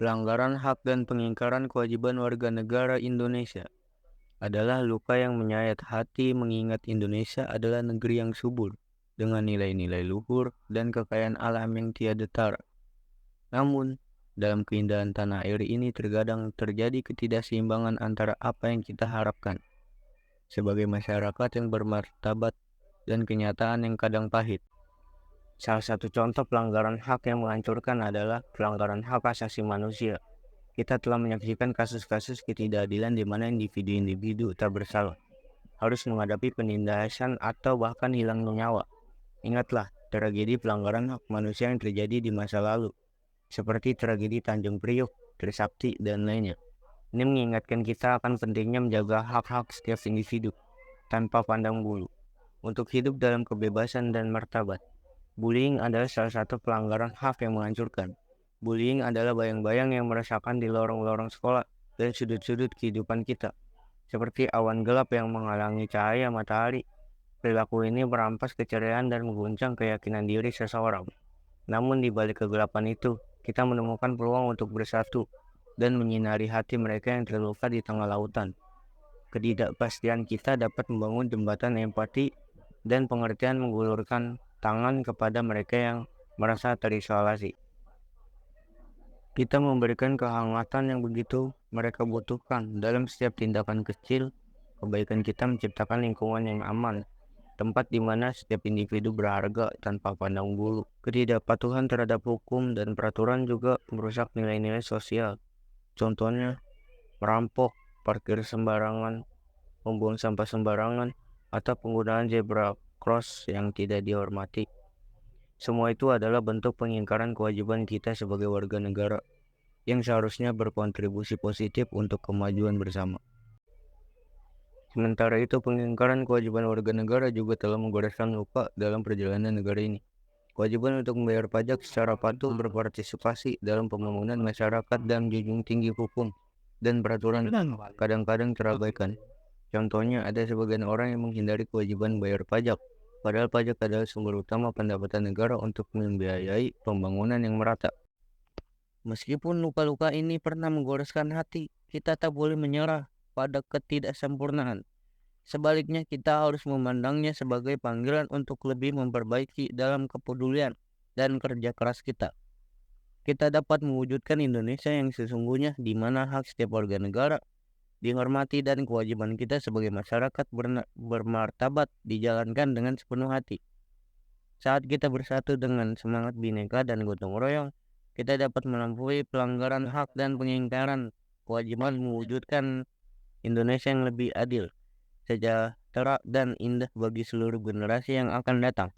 Pelanggaran hak dan pengingkaran kewajiban warga negara Indonesia adalah luka yang menyayat hati, mengingat Indonesia adalah negeri yang subur dengan nilai-nilai luhur dan kekayaan alam yang tiada tara. Namun, dalam keindahan tanah air ini terkadang terjadi ketidakseimbangan antara apa yang kita harapkan sebagai masyarakat yang bermartabat dan kenyataan yang kadang pahit. Salah satu contoh pelanggaran hak yang menghancurkan adalah pelanggaran hak asasi manusia. Kita telah menyaksikan kasus-kasus ketidakadilan di mana individu-individu tak bersalah harus menghadapi penindasan atau bahkan hilang nyawa. Ingatlah tragedi pelanggaran hak manusia yang terjadi di masa lalu, seperti tragedi Tanjung Priok, Trisakti, dan lainnya. Ini mengingatkan kita akan pentingnya menjaga hak-hak setiap individu tanpa pandang bulu untuk hidup dalam kebebasan dan martabat. Bullying adalah salah satu pelanggaran hak yang menghancurkan. Bullying adalah bayang-bayang yang merasakan di lorong-lorong sekolah dan sudut-sudut kehidupan kita, seperti awan gelap yang menghalangi cahaya matahari. Perilaku ini merampas keceriaan dan mengguncang keyakinan diri seseorang. Namun di balik kegelapan itu, kita menemukan peluang untuk bersatu dan menyinari hati mereka yang terluka di tengah lautan. Ketidakpastian kita dapat membangun jembatan empati dan pengertian, mengulurkan tangan kepada mereka yang merasa terisolasi. Kita memberikan kehangatan yang begitu mereka butuhkan. Dalam setiap tindakan kecil, kebaikan kita menciptakan lingkungan yang aman, tempat di mana setiap individu berharga tanpa pandang bulu. Ketidakpatuhan terhadap hukum dan peraturan juga merusak nilai-nilai sosial. Contohnya, merampok, parkir sembarangan, membuang sampah sembarangan, atau penggunaan zebra cross yang tidak dihormati. Semua itu adalah bentuk pengingkaran kewajiban kita sebagai warga negara yang seharusnya berkontribusi positif untuk kemajuan bersama. Sementara itu, pengingkaran kewajiban warga negara juga telah menggoreskan luka dalam perjalanan negara ini. Kewajiban untuk membayar pajak secara patuh, berpartisipasi dalam pembangunan masyarakat, dan menjunjung tinggi hukum dan peraturan kadang-kadang terabaikan. Contohnya, ada sebagian orang yang menghindari kewajiban bayar pajak, padahal pajak adalah sumber utama pendapatan negara untuk membiayai pembangunan yang merata. Meskipun luka-luka ini pernah menggoreskan hati, kita tak boleh menyerah pada ketidaksempurnaan. Sebaliknya, kita harus memandangnya sebagai panggilan untuk lebih memperbaiki dalam kepedulian dan kerja keras kita. Kita dapat mewujudkan Indonesia yang sesungguhnya, di mana hak setiap warga negara dihormati dan kewajiban kita sebagai masyarakat bermartabat dijalankan dengan sepenuh hati. Saat kita bersatu dengan semangat bineka dan gotong royong, kita dapat melampaui pelanggaran hak dan pengingkaran kewajiban, mewujudkan Indonesia yang lebih adil, sejahtera, dan indah bagi seluruh generasi yang akan datang.